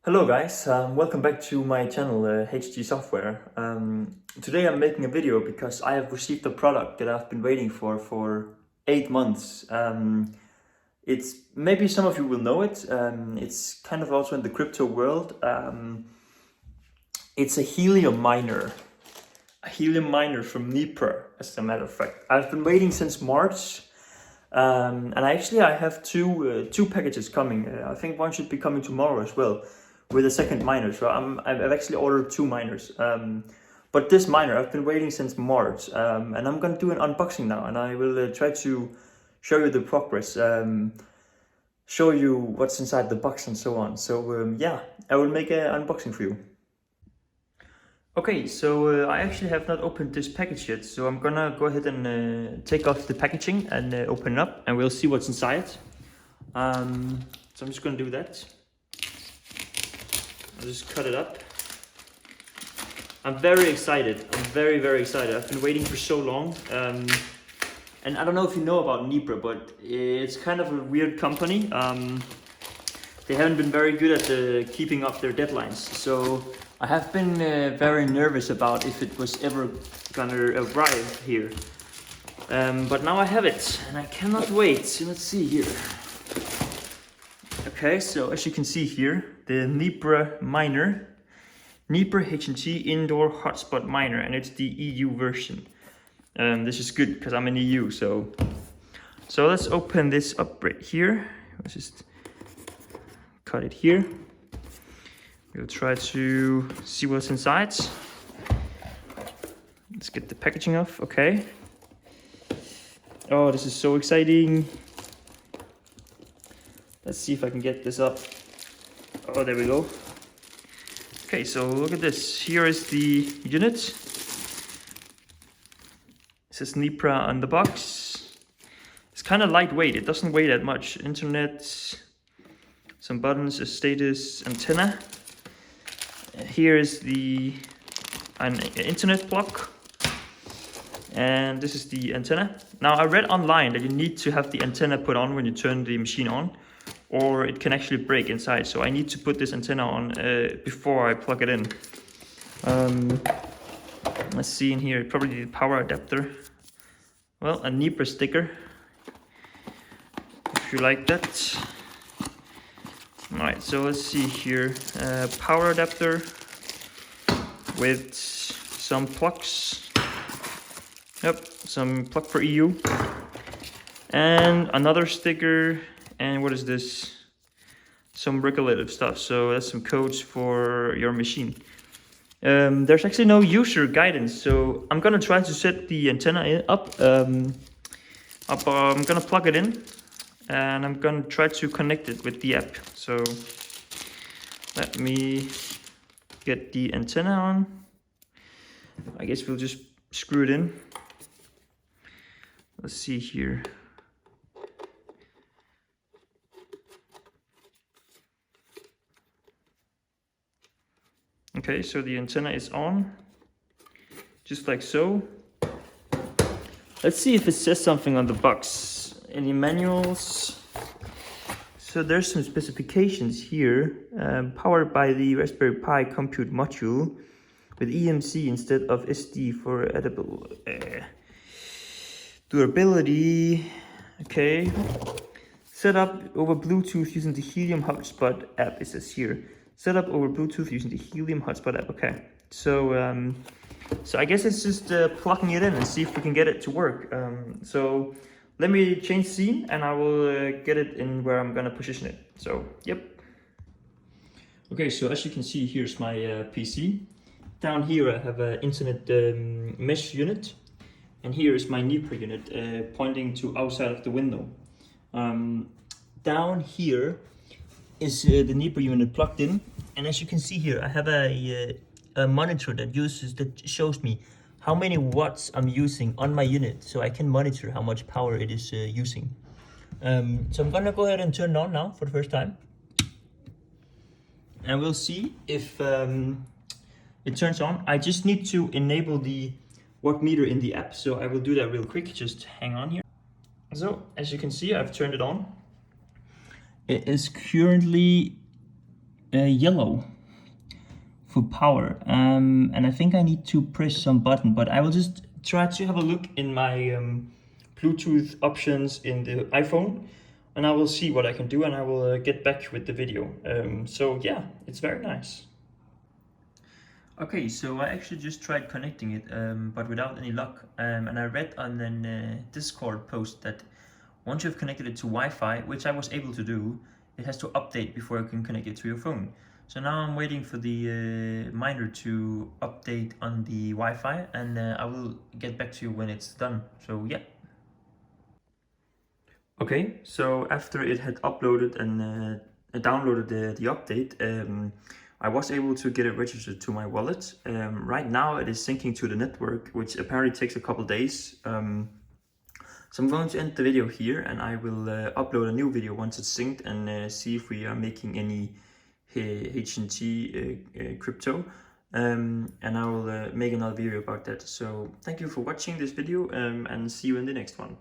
Hello guys, welcome back to my channel HG Software. Today I'm making a video because I have received a product that I've been waiting for 8 months. It's maybe some of you will know it. It's kind of also in the crypto world. It's a helium miner. A helium miner from Nebra, as a matter of fact. I've been waiting since March. And I have two packages coming. I think one should be coming tomorrow as well, with a second miner. So I've actually ordered two miners. But this miner I've been waiting since March, and I'm gonna do an unboxing now, and I will try to show you the progress, show you what's inside the box and so on. So yeah, I will make an unboxing for you. Okay, so I actually have not opened this package yet, so I'm gonna go ahead and take off the packaging and open it up, and we'll see what's inside. So I'm just gonna do that. I'll just cut it up. I'm very excited. I'm very excited. I've been waiting for so long. And I don't know if you know about Nebra, but it's kind of a weird company. They haven't been very good at keeping up their deadlines. So I have been very nervous about if it was ever gonna arrive here. But now I have it, and I cannot wait. So let's see here. Okay, so as you can see here, the Nebra miner, Nebra HNT indoor hotspot miner, and it's the EU version. This is good because I'm in EU, so let's open this up right here. Let's just cut it here. We'll try to see what's inside. Let's get the packaging off. Okay. Oh, this is so exciting. Let's see if I can get this up. Oh, there we go. Okay, so look at this. Here is the unit. It says Nebra on the box. It's kind of lightweight. It doesn't weigh that much. Internet, some buttons, a status, antenna. Here is an internet block. And this is the antenna. Now, I read online that you need to have the antenna put on when you turn the machine on, or it can actually break inside. So I need to put this antenna on before I plug it in. Let's see in here, probably the power adapter. Well, a Nebra sticker, if you like that. Alright, so let's see here. Power adapter with some plugs. Yep, some plug for EU. And another sticker. And what is this? Some regulative stuff. So that's some codes for your machine. There's actually no user guidance, so I'm gonna try to set the antenna up. I'm gonna plug it in, and I'm gonna try to connect it with the app. So let me get the antenna on. I guess we'll just screw it in. Let's see here. Okay, so the antenna is on, just like so. Let's see if it says something on the box. Any manuals? So there's some specifications here. Powered by the Raspberry Pi compute module with EMC instead of SD for edible durability. Okay. Set up over Bluetooth using the Helium Hotspot app, it says here. Set up over Bluetooth using the Helium Hotspot app. Okay, so I guess it's just plugging it in and see if we can get it to work. So let me change scene, and I will get it in where I'm gonna position it. So yep. Okay, so as you can see, here's my PC. Down here I have an internet mesh unit, and here is my Nebra unit pointing to outside of the window. Down here is the Nebra unit plugged in, and as you can see here, I have a monitor that shows me how many watts I'm using on my unit, so I can monitor how much power it is using. So I'm gonna go ahead and turn it on now for the first time, and we'll see if it turns on. I just need to enable the watt meter in the app, so I will do that real quick. Just hang on here. So as you can see, I've turned it on. It is currently yellow for power, and I think I need to press some button, but I will just try to have a look in my Bluetooth options in the iPhone, and I will see what I can do, and I will get back with the video. So yeah, it's very nice. Okay, so I actually just tried connecting it, but without any luck. And I read on a Discord post that once you've connected it to Wi-Fi, which I was able to do, it has to update before you can connect it to your phone. So now I'm waiting for the miner to update on the Wi-Fi, and I will get back to you when it's done. So yeah. Okay, so after it had uploaded and downloaded the update, I was able to get it registered to my wallet. Right now it is syncing to the network, which apparently takes a couple days. So I'm going to end the video here, and I will upload a new video once it's synced and see if we are making any HNT crypto. And I will make another video about that. So thank you for watching this video, and see you in the next one.